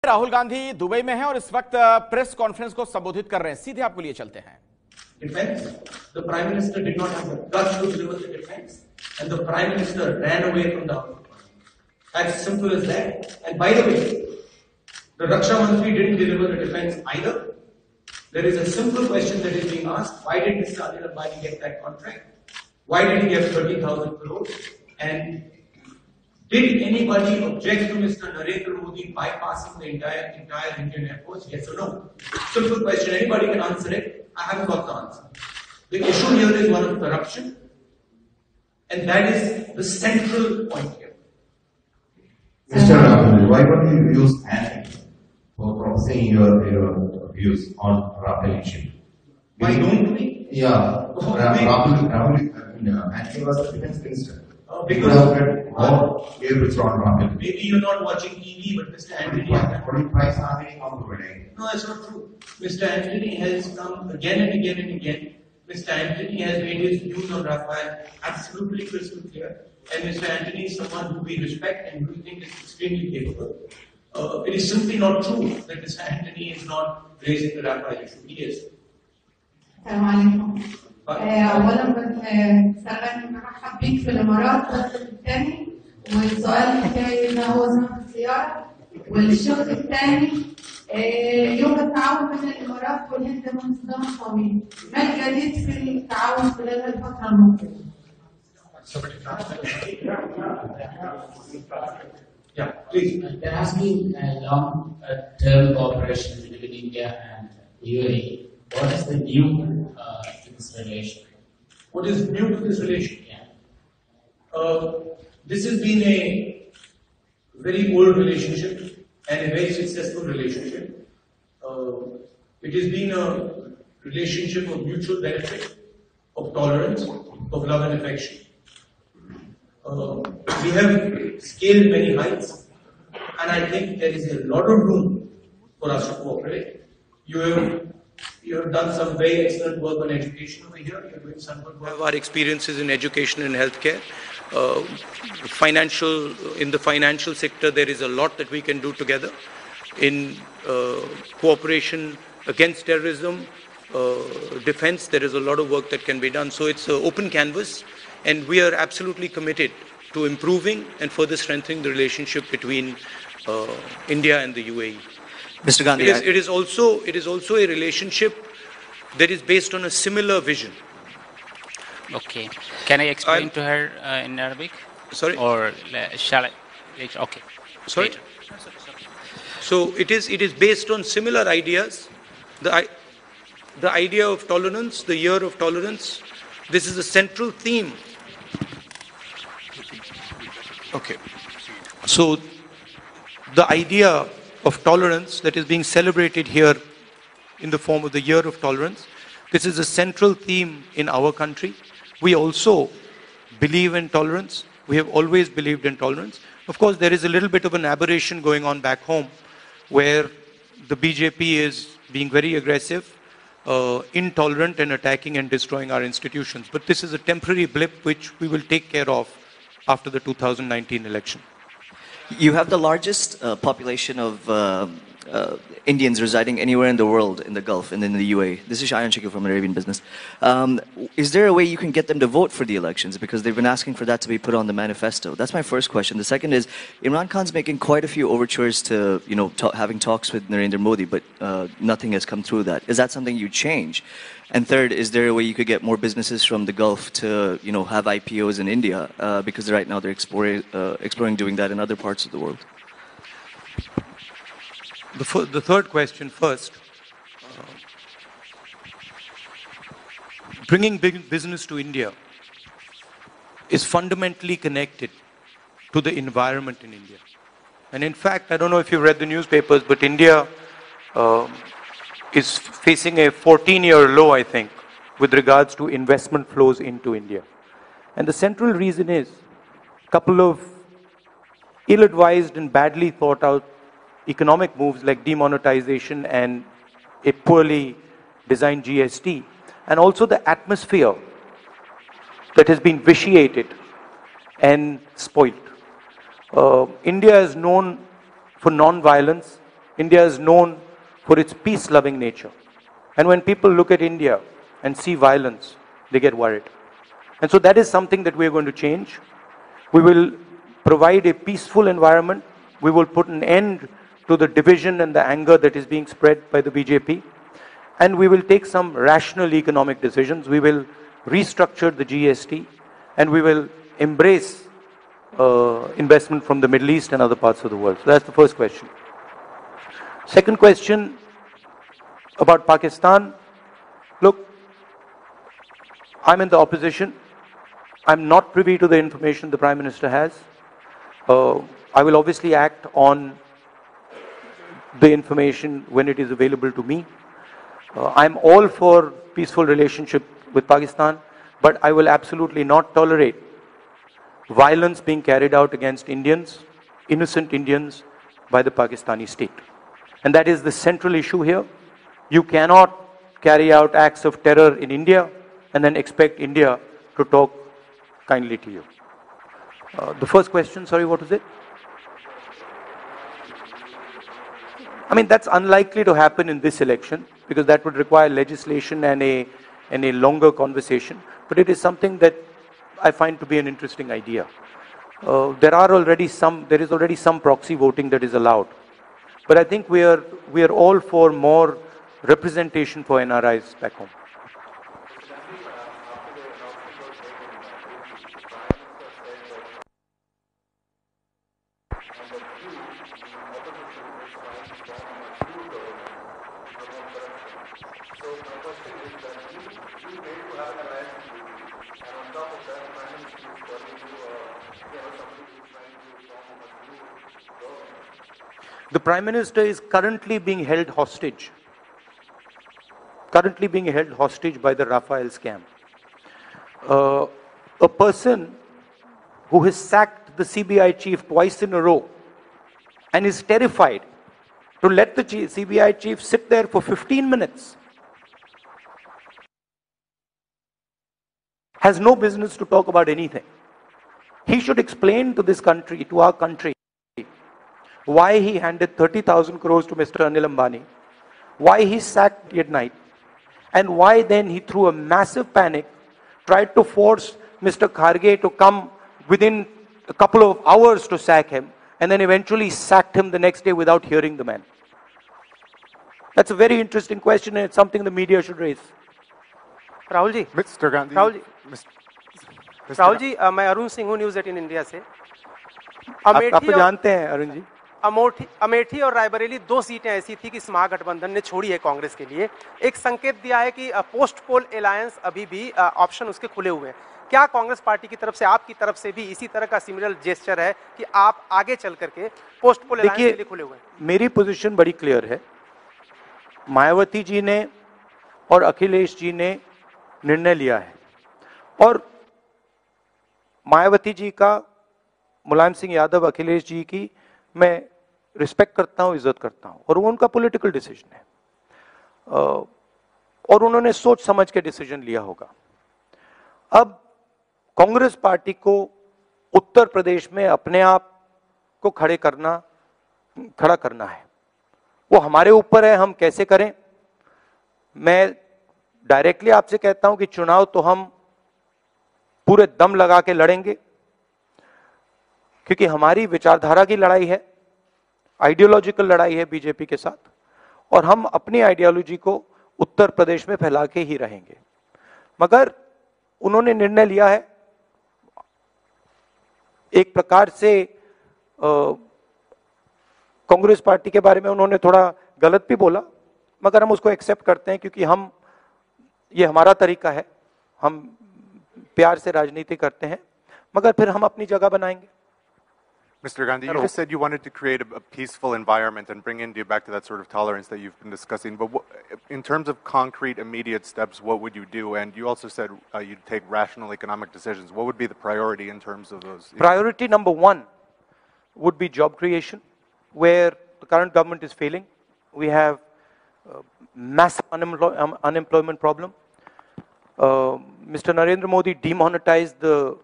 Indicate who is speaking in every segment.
Speaker 1: Rahul Gandhi Dubai में हैं और इस वक्त प्रेस कॉन्फ्रेंस को संबोधित कर रहे हैं। सीधे आपको लिए चलते हैं।
Speaker 2: Defense. The Prime Minister did not have the guts to deliver the defense, and the Prime Minister ran away from the House. As simple as that. And by the way, the Raksha Mantri didn't deliver the defense either. There is a simple question that is being asked: why did Mr. Anil Ambani get that contract? Why did he get 30,000 crores? And did anybody object to Mr. Narendra Modi bypassing the entire Indian Air Force? Yes or no? Simple question. Anybody can answer it. I haven't got the answer. The issue here is one of corruption, and that is the central point here.
Speaker 3: Mr. Rahul, why don't you use Annie for saying your views on Rafale issue?
Speaker 2: Why don't we?
Speaker 3: Yeah, Rahul, Annie was the defense minister.
Speaker 2: Because
Speaker 3: Rafale.
Speaker 2: Maybe you're not watching TV, but Mr. Anthony. No, that's not true. Mr. Anthony has come again and again and again. Mr. Anthony has made his views on Rafale absolutely crystal clear. And Mr. Anthony is someone who we respect and who we think is extremely capable. It is simply not true that Mr. Anthony is not raising the Rafale issue. He is.
Speaker 4: اولا برحب بيك في الامارات الثاني، والسؤال الثاني ده هو سبب الزياره، والشق الثاني يوم التعاون بين الامارات والهند منذ زمن طويل، ما الجديد في التعاون خلال الفتره المقبله؟
Speaker 2: Yeah, please.
Speaker 5: There has been a long-term cooperation between India and UAE. What is the new to this relation?
Speaker 2: What is new to this relation?
Speaker 5: Yeah.
Speaker 2: This has been a very old relationship and a very successful relationship. It has been a relationship of mutual benefit, of tolerance, of love and affection. We have scaled many heights, and I think there is a lot of room for us to cooperate. You have done some very excellent work on education over here. You're doing some good work.
Speaker 6: Our experiences in education and healthcare. In the financial sector, there is a lot that we can do together. In cooperation against terrorism, defense, there is a lot of work that can be done. So it's an open canvas, and we are absolutely committed to improving and further strengthening the relationship between India and the UAE.
Speaker 7: Mr. Gandhi,
Speaker 6: it is also a relationship that is based on a similar vision.
Speaker 8: Okay. Can I explain to her in Arabic?
Speaker 6: Sorry?
Speaker 8: Or shall I? Okay.
Speaker 6: Sorry?
Speaker 8: Later.
Speaker 6: So it is based on similar ideas. The idea of tolerance, the year of tolerance, this is a central theme. Okay. So the idea of tolerance that is being celebrated here in the form of the year of tolerance, this is a central theme in our country. We also believe in tolerance. We have always believed in tolerance. Of course, there is a little bit of an aberration going on back home where the BJP is being very aggressive, intolerant and attacking and destroying our institutions. But this is a temporary blip which we will take care of after the 2019 election.
Speaker 7: you have the largest population of Indians residing anywhere in the world, in the Gulf and in the UAE. This is Shayan Shakil from Arabian Business. Is there a way you can get them to vote for the elections? Because they've been asking for that to be put on the manifesto. That's my first question. The second is, Imran Khan's making quite a few overtures to, having talks with Narendra Modi, but nothing has come through that. Is that something you change? And third, is there a way you could get more businesses from the Gulf to, have IPOs in India? Because right now they're exploring doing that in other parts of the world.
Speaker 6: The third question first. Bringing big business to India is fundamentally connected to the environment in India. And in fact, I don't know if you've read the newspapers, but India is facing a 14-year low, I think, with regards to investment flows into India. And the central reason is a couple of ill-advised and badly thought-out economic moves like demonetization and a poorly designed GST, and also the atmosphere that has been vitiated and spoilt. India is known for non-violence India is known for its peace-loving nature. And when people look at India and see violence, they get worried. And so that is something that we are going to change. We will provide a peaceful environment. We will put an end to the division and the anger that is being spread by the BJP. And we will take some rational economic decisions. We will restructure the GST, and we will embrace investment from the Middle East and other parts of the world. So that's the first question. Second question about Pakistan. Look, I'm in the opposition. I'm not privy to the information the Prime Minister has. I will obviously act on the information when it is available to me. I'm all for peaceful relationship with Pakistan, but I will absolutely not tolerate violence being carried out against Indians, innocent Indians, by the Pakistani state. And that is the central issue here. You cannot carry out acts of terror in India and then expect India to talk kindly to you. The first question, sorry, what was it? I mean, that's unlikely to happen in this election because that would require legislation and a longer conversation. But it is something that I find to be an interesting idea. There is already some proxy voting that is allowed. But I think we are all for more representation for NRIs back home. The Prime Minister is currently being held hostage. Currently being held hostage by the Rafael scam. A person who has sacked the CBI chief twice in a row and is terrified to let the CBI chief sit there for 15 minutes has no business to talk about anything. He should explain to this country, to our country, why he handed 30,000 crores to Mr. Anil Ambani, why he sacked at night, and why then he threw a massive panic, tried to force Mr. Kharge to come within a couple of hours to sack him, and then eventually sacked him the next day without hearing the man. That's a very interesting question, and it's something the media should raise.
Speaker 9: Rahul ji,
Speaker 10: Mr. Gandhi,
Speaker 9: Rahul ji, मैं अरुण सिंह हूँ news 18 India से।
Speaker 6: आप तो जानते हैं अरुण जी।
Speaker 9: अमेठी और रायबरेली दो सीटें ऐसी थी कि इस महागठबंधन ने छोड़ी है कांग्रेस के लिए। एक संकेत दिया है कि पोस्ट पोल अलायंस अभी भी ऑप्शन उसके खुले हुए हैं। क्या कांग्रेस पार्टी की तरफ से, आपकी तरफ से भी इसी तरह का सिमिलर जेस्चर है कि आप आगे चल करके पोस्ट पोल अलायंस के लिए खुले हुए हैं?
Speaker 6: मेरी पोजीशन बड़ी क्लियर है। मायावती जी ने और अखिलेश जी ने निर्णय लिया है और मायावती जी का, मुलायम सिंह यादव, अखिलेश जी की मैं रिस्पेक्ट करता हूं, इज्जत करता हूं और वो उनका पॉलिटिकल डिसीजन है और उन्होंने सोच समझ के डिसीजन लिया होगा। अब कांग्रेस पार्टी को उत्तर प्रदेश में अपने आप को खड़ा करना है, वो हमारे ऊपर है, हम कैसे करें। मैं डायरेक्टली आपसे कहता हूं कि चुनाव तो हम पूरे दम लगा के लड़ेंगे क्योंकि हमारी विचारधारा की लड़ाई है, आइडियोलॉजिकल लड़ाई है बीजेपी के साथ और हम अपनी आइडियोलॉजी को उत्तर प्रदेश में फैला के ही रहेंगे। मगर उन्होंने निर्णय लिया है, एक प्रकार से कांग्रेस पार्टी के बारे में उन्होंने थोड़ा गलत भी बोला, मगर हम उसको एक्सेप्ट करते हैं क्योंकि ये हमारा तरीका है, हम प्यार से राजनीति करते हैं, मगर फिर हम अपनी जगह बनाएंगे।
Speaker 10: Mr. Gandhi, you just said you wanted to create a peaceful environment and bring India back to that sort of tolerance that you've been discussing. But in terms of concrete, immediate steps, what would you do? And you also said you'd take rational economic decisions. What would be the priority in terms of those?
Speaker 6: Priority number one would be job creation, where the current government is failing. We have massive unemployment problem. Mr. Narendra Modi demonetized the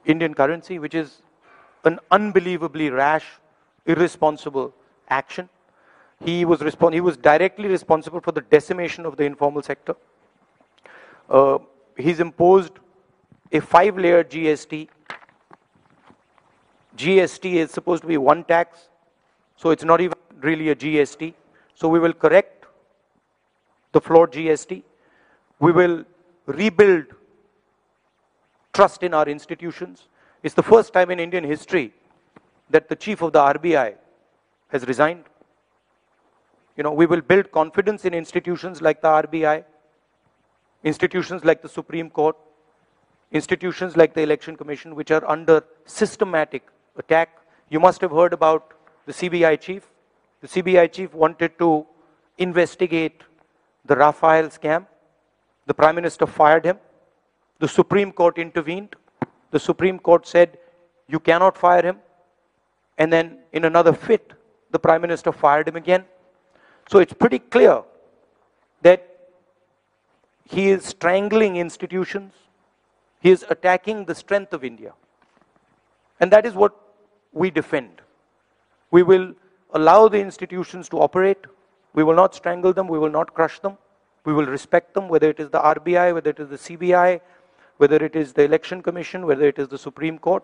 Speaker 6: Indian currency, which is an unbelievably rash, irresponsible action. He was directly responsible for the decimation of the informal sector. He's imposed a 5-layer GST. GST is supposed to be one tax, so it's not even really a GST. So we will correct the flawed GST. We will rebuild trust in our institutions. It's the first time in Indian history that the chief of the RBI has resigned. You know, we will build confidence in institutions like the RBI, institutions like the Supreme Court, institutions like the Election Commission, which are under systematic attack. You must have heard about the CBI chief. The CBI chief wanted to investigate the Rafale scam. The Prime Minister fired him. The Supreme Court intervened. The Supreme Court said, you cannot fire him. And then in another fit, the Prime Minister fired him again. So it's pretty clear that he is strangling institutions. He is attacking the strength of India. And that is what we defend. We will allow the institutions to operate. We will not strangle them. We will not crush them. We will respect them, whether it is the RBI, whether it is the CBI, whether it is the Election Commission, whether it is the Supreme Court.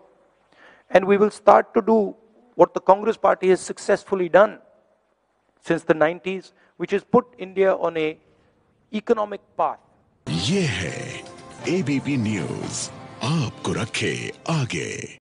Speaker 6: And we will start to do what the Congress Party has successfully done since the 90s, which has put India on a economic path.
Speaker 11: ये है ABP news, आपको रखे आगे।